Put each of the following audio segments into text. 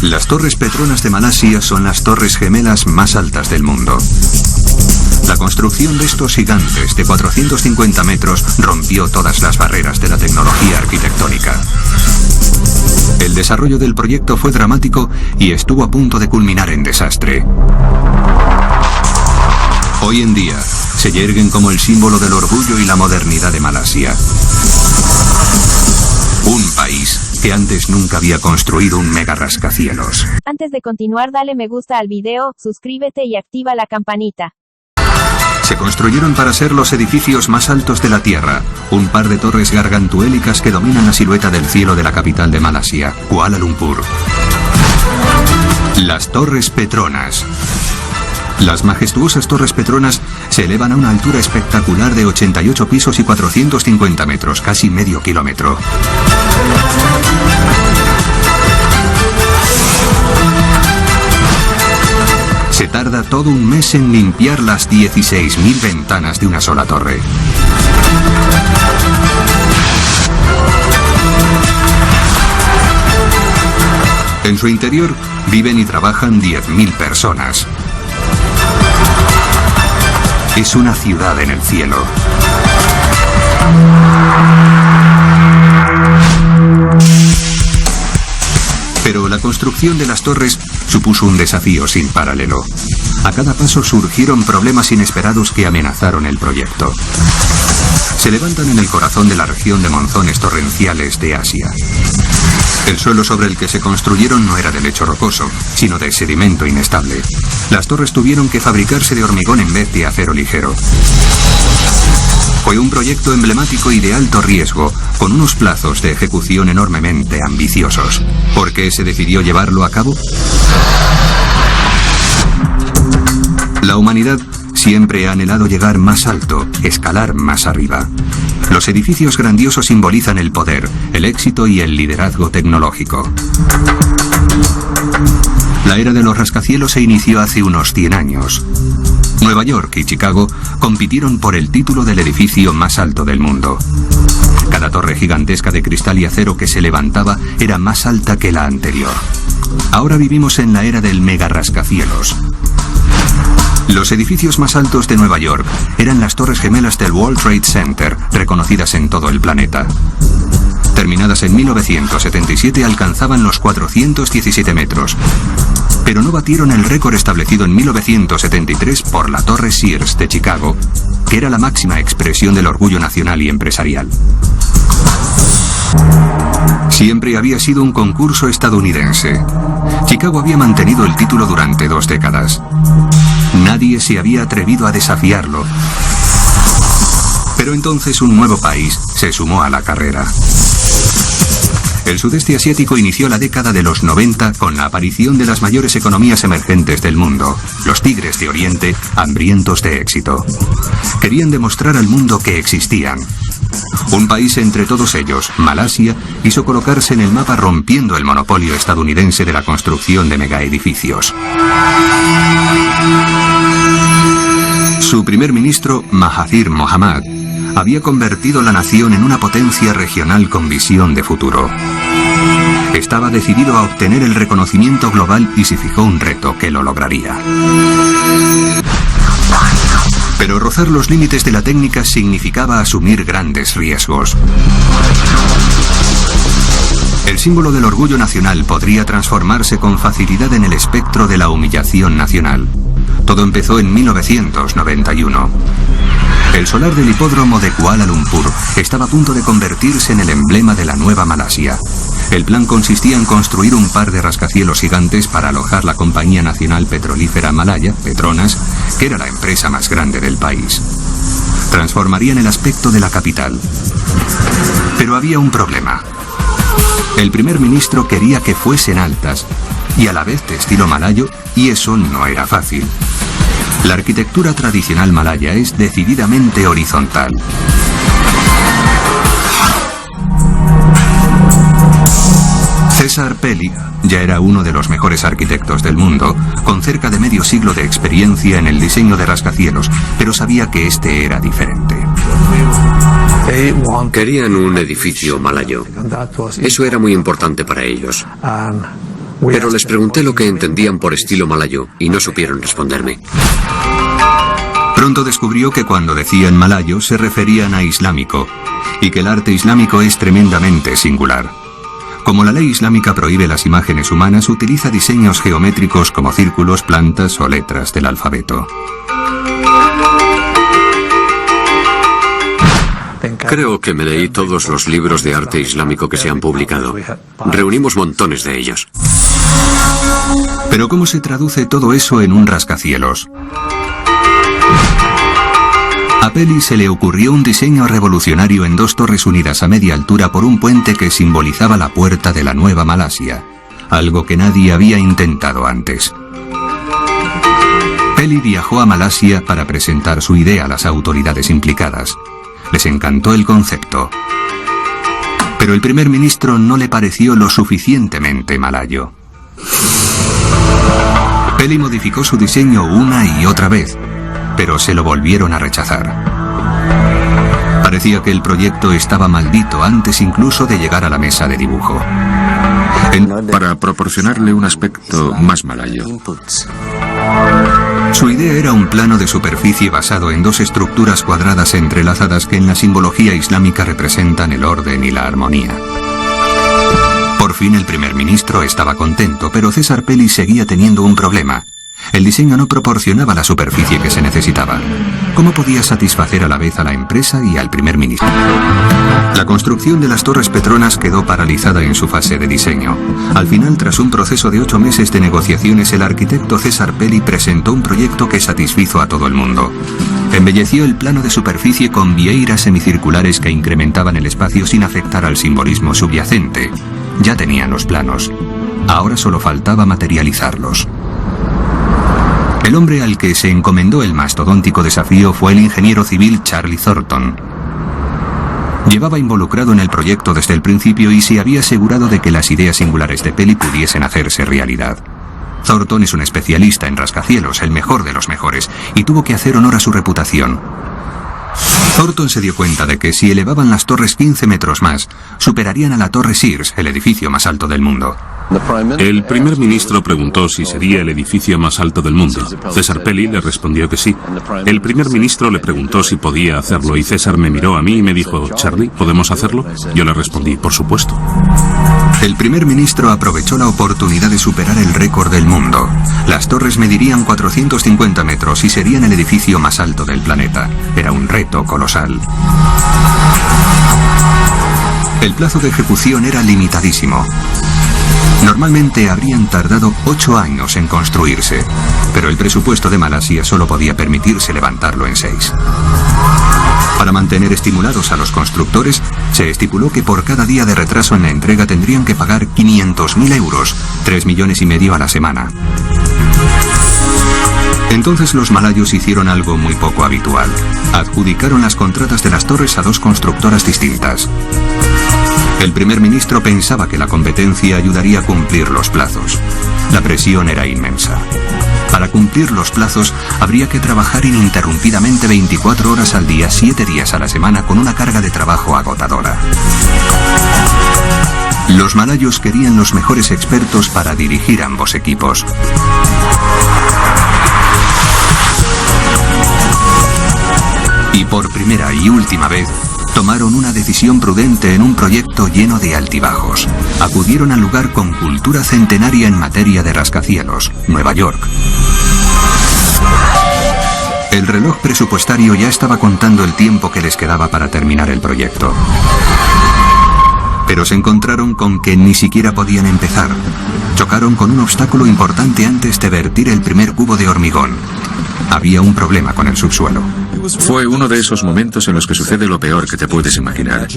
Las Torres Petronas de Malasia son las torres gemelas más altas del mundo. La construcción de estos gigantes de 450 metros rompió todas las barreras de la tecnología arquitectónica. El desarrollo del proyecto fue dramático y estuvo a punto de culminar en desastre. Hoy en día, se yerguen como el símbolo del orgullo y la modernidad de Malasia. Un país que antes nunca había construido un mega rascacielos. Antes de continuar, dale me gusta al video, suscríbete y activa la campanita. Se construyeron para ser los edificios más altos de la Tierra, un par de torres gargantuélicas que dominan la silueta del cielo de la capital de Malasia, Kuala Lumpur. Las Torres Petronas. Las majestuosas Torres Petronas se elevan a una altura espectacular de 88 pisos y 450 metros, casi medio kilómetro. Se tarda todo un mes en limpiar las 16.000 ventanas de una sola torre. En su interior viven y trabajan 10.000 personas. Es una ciudad en el cielo. Pero la construcción de las torres supuso un desafío sin paralelo. A cada paso surgieron problemas inesperados que amenazaron el proyecto. Se levantan en el corazón de la región de monzones torrenciales de Asia. El suelo sobre el que se construyeron no era de lecho rocoso, sino de sedimento inestable. Las torres tuvieron que fabricarse de hormigón en vez de acero ligero. Fue un proyecto emblemático y de alto riesgo, con unos plazos de ejecución enormemente ambiciosos. ¿Por qué se decidió llevarlo a cabo? La humanidad siempre ha anhelado llegar más alto, escalar más arriba. Los edificios grandiosos simbolizan el poder, el éxito y el liderazgo tecnológico. La era de los rascacielos se inició hace unos 100 años. Nueva York y Chicago compitieron por el título del edificio más alto del mundo. Cada torre gigantesca de cristal y acero que se levantaba era más alta que la anterior. Ahora vivimos en la era del mega rascacielos. Los edificios más altos de Nueva York eran las torres gemelas del World Trade Center, reconocidas en todo el planeta. Terminadas en 1977 alcanzaban los 417 metros, pero no batieron el récord establecido en 1973 por la Torre Sears de Chicago, que era la máxima expresión del orgullo nacional y empresarial. Siempre había sido un concurso estadounidense. Chicago había mantenido el título durante 2 décadas. Nadie se había atrevido a desafiarlo. Pero entonces un nuevo país se sumó a la carrera. El sudeste asiático inició la década de los 90 con la aparición de las mayores economías emergentes del mundo, los tigres de Oriente, hambrientos de éxito. Querían demostrar al mundo que existían. Un país entre todos ellos, Malasia, quiso colocarse en el mapa rompiendo el monopolio estadounidense de la construcción de megaedificios. Su primer ministro, Mahathir Mohamad, había convertido la nación en una potencia regional con visión de futuro. Estaba decidido a obtener el reconocimiento global y se fijó un reto que lo lograría. Pero rozar los límites de la técnica significaba asumir grandes riesgos. El símbolo del orgullo nacional podría transformarse con facilidad en el espectro de la humillación nacional. Todo empezó en 1991. El solar del hipódromo de Kuala Lumpur estaba a punto de convertirse en el emblema de la nueva Malasia. El plan consistía en construir un par de rascacielos gigantes para alojar la compañía nacional petrolífera malaya, Petronas, que era la empresa más grande del país. Transformarían el aspecto de la capital. Pero había un problema. El primer ministro quería que fuesen altas y a la vez de estilo malayo, y eso no era fácil. La arquitectura tradicional malaya es decididamente horizontal. Cesar Pelli ya era uno de los mejores arquitectos del mundo, con cerca de medio siglo de experiencia en el diseño de rascacielos, pero sabía que este era diferente. Querían un edificio malayo. Eso era muy importante para ellos. Pero les pregunté lo que entendían por estilo malayo y no supieron responderme. Pronto descubrió que cuando decían malayo se referían a islámico, y que el arte islámico es tremendamente singular. Como la ley islámica prohíbe las imágenes humanas, utiliza diseños geométricos como círculos, plantas o letras del alfabeto. Creo que me leí todos los libros de arte islámico que se han publicado. Reunimos montones de ellos. Pero ¿cómo se traduce todo eso en un rascacielos? A Peli se le ocurrió un diseño revolucionario en dos torres unidas a media altura por un puente que simbolizaba la puerta de la Nueva Malasia, algo que nadie había intentado antes. Peli viajó a Malasia para presentar su idea a las autoridades implicadas. Les encantó el concepto. Pero el primer ministro no le pareció lo suficientemente malayo. Peli modificó su diseño una y otra vez, pero se lo volvieron a rechazar. Parecía que el proyecto estaba maldito antes incluso de llegar a la mesa de dibujo. Para proporcionarle un aspecto más malayo. Su idea era un plano de superficie basado en dos estructuras cuadradas entrelazadas que en la simbología islámica representan el orden y la armonía. Por fin el primer ministro estaba contento, pero César Peli seguía teniendo un problema. El diseño no proporcionaba la superficie que se necesitaba. ¿Cómo podía satisfacer a la vez a la empresa y al primer ministro? La construcción de las Torres Petronas quedó paralizada en su fase de diseño. Al final, tras un proceso de 8 meses de negociaciones, el arquitecto César Peli presentó un proyecto que satisfizo a todo el mundo. Embelleció el plano de superficie con vieiras semicirculares que incrementaban el espacio sin afectar al simbolismo subyacente. Ya tenían los planos. Ahora solo faltaba materializarlos. El hombre al que se encomendó el mastodóntico desafío fue el ingeniero civil Charlie Thornton. Llevaba involucrado en el proyecto desde el principio y se había asegurado de que las ideas singulares de Peli pudiesen hacerse realidad. Thornton es un especialista en rascacielos, el mejor de los mejores, y tuvo que hacer honor a su reputación. Thornton se dio cuenta de que si elevaban las torres 15 metros más, superarían a la Torre Sears, el edificio más alto del mundo. El primer ministro preguntó si sería el edificio más alto del mundo. César Peli le respondió que sí. El primer ministro le preguntó si podía hacerlo y César me miró a mí y me dijo, Charlie, ¿podemos hacerlo? Yo le respondí, por supuesto. El primer ministro aprovechó la oportunidad de superar el récord del mundo. Las torres medirían 450 metros y serían el edificio más alto del planeta. Era un reto colosal. El plazo de ejecución era limitadísimo. Normalmente habrían tardado 8 años en construirse, pero el presupuesto de Malasia solo podía permitirse levantarlo en 6. Para mantener estimulados a los constructores, se estipuló que por cada día de retraso en la entrega tendrían que pagar 500.000 euros, 3,5 millones a la semana. Entonces los malayos hicieron algo muy poco habitual. Adjudicaron las contratas de las torres a 2 constructoras distintas. El primer ministro pensaba que la competencia ayudaría a cumplir los plazos. La presión era inmensa. Para cumplir los plazos, habría que trabajar ininterrumpidamente 24 horas al día, 7 días a la semana, con una carga de trabajo agotadora. Los malayos querían los mejores expertos para dirigir ambos equipos. Y por primera y última vez, tomaron una decisión prudente en un proyecto lleno de altibajos. Acudieron al lugar con cultura centenaria en materia de rascacielos, Nueva York. El reloj presupuestario ya estaba contando el tiempo que les quedaba para terminar el proyecto. Pero se encontraron con que ni siquiera podían empezar. Chocaron con un obstáculo importante antes de vertir el primer cubo de hormigón. Había un problema con el subsuelo. Fue uno de esos momentos en los que sucede lo peor que te puedes imaginar.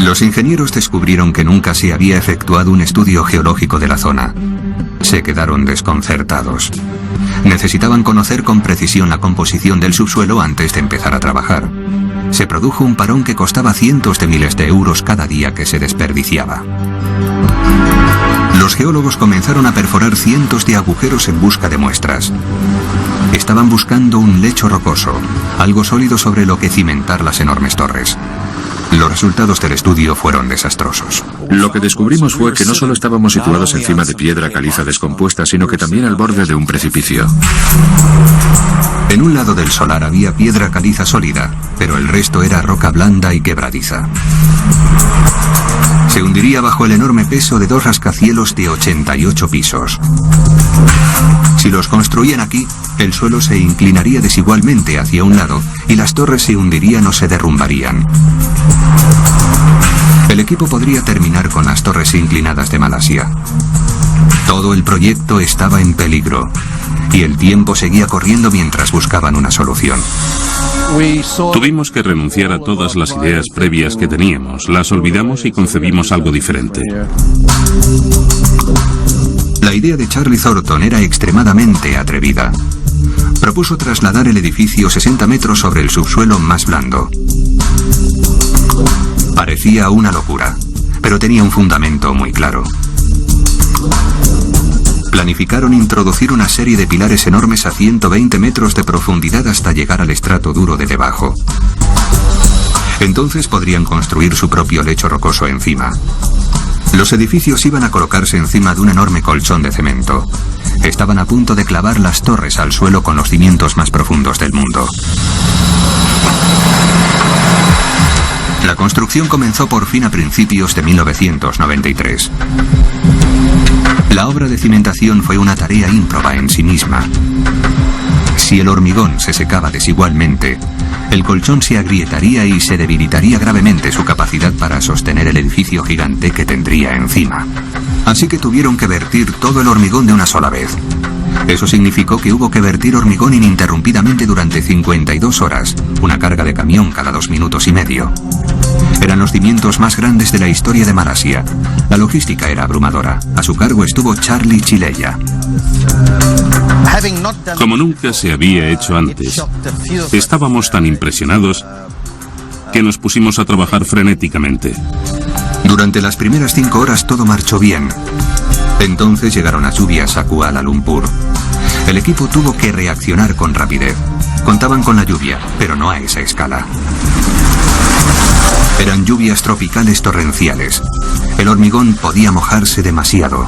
Los ingenieros descubrieron que nunca se había efectuado un estudio geológico de la zona. Se quedaron desconcertados. Necesitaban conocer con precisión la composición del subsuelo antes de empezar a trabajar. Se produjo un parón que costaba cientos de miles de euros cada día que se desperdiciaba. Los geólogos comenzaron a perforar cientos de agujeros en busca de muestras. Estaban buscando un lecho rocoso, algo sólido sobre lo que cimentar las enormes torres. Los resultados del estudio fueron desastrosos. Lo que descubrimos fue que no solo estábamos situados encima de piedra caliza descompuesta, sino que también al borde de un precipicio. En un lado del solar había piedra caliza sólida, pero el resto era roca blanda y quebradiza. Se hundiría bajo el enorme peso de 2 rascacielos de 88 pisos. Si los construían aquí, el suelo se inclinaría desigualmente hacia un lado y las torres se hundirían o se derrumbarían. El equipo podría terminar con las torres inclinadas de Malasia. Todo el proyecto estaba en peligro y el tiempo seguía corriendo mientras buscaban una solución. Tuvimos que renunciar a todas las ideas previas que teníamos, las olvidamos y concebimos algo diferente. La idea de Charlie Thornton era extremadamente atrevida. Propuso trasladar el edificio 60 metros sobre el subsuelo más blando. Parecía una locura, pero tenía un fundamento muy claro. Planificaron introducir una serie de pilares enormes a 120 metros de profundidad hasta llegar al estrato duro de debajo. Entonces podrían construir su propio lecho rocoso encima. Los edificios iban a colocarse encima de un enorme colchón de cemento. Estaban a punto de clavar las torres al suelo con los cimientos más profundos del mundo. La construcción comenzó por fin a principios de 1993. La obra de cimentación fue una tarea ímproba en sí misma. Si el hormigón se secaba desigualmente, el colchón se agrietaría y se debilitaría gravemente su capacidad para sostener el edificio gigante que tendría encima. Así que tuvieron que vertir todo el hormigón de una sola vez. Eso significó que hubo que vertir hormigón ininterrumpidamente durante 52 horas, una carga de camión cada 2 minutos y medio. Eran los cimientos más grandes de la historia de Malasia. La logística era abrumadora. A su cargo estuvo Charlie Chileya. Como nunca se había hecho antes, estábamos tan impresionados que nos pusimos a trabajar frenéticamente. Durante las primeras 5 horas todo marchó bien. Entonces llegaron las lluvias a Kuala Lumpur. El equipo tuvo que reaccionar con rapidez. Contaban con la lluvia, pero no a esa escala. Eran lluvias tropicales torrenciales. El hormigón podía mojarse demasiado.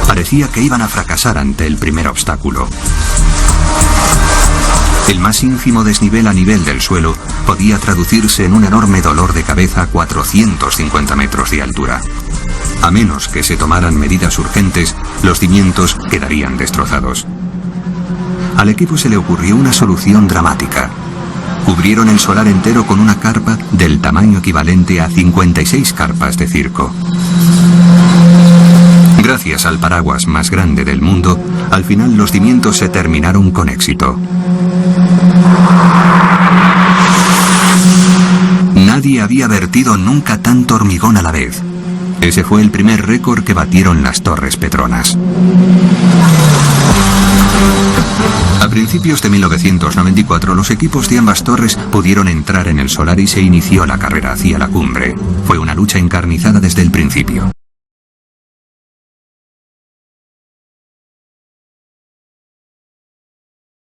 Parecía que iban a fracasar ante el primer obstáculo. El más ínfimo desnivel a nivel del suelo podía traducirse en un enorme dolor de cabeza a 450 metros de altura. A menos que se tomaran medidas urgentes, los cimientos quedarían destrozados. Al equipo se le ocurrió una solución dramática. Cubrieron el solar entero con una carpa del tamaño equivalente a 56 carpas de circo. Gracias al paraguas más grande del mundo, al final los cimientos se terminaron con éxito. Nadie había vertido nunca tanto hormigón a la vez. Ese fue el primer récord que batieron las Torres Petronas. A principios de 1994, los equipos de ambas torres pudieron entrar en el solar y se inició la carrera hacia la cumbre. Fue una lucha encarnizada desde el principio.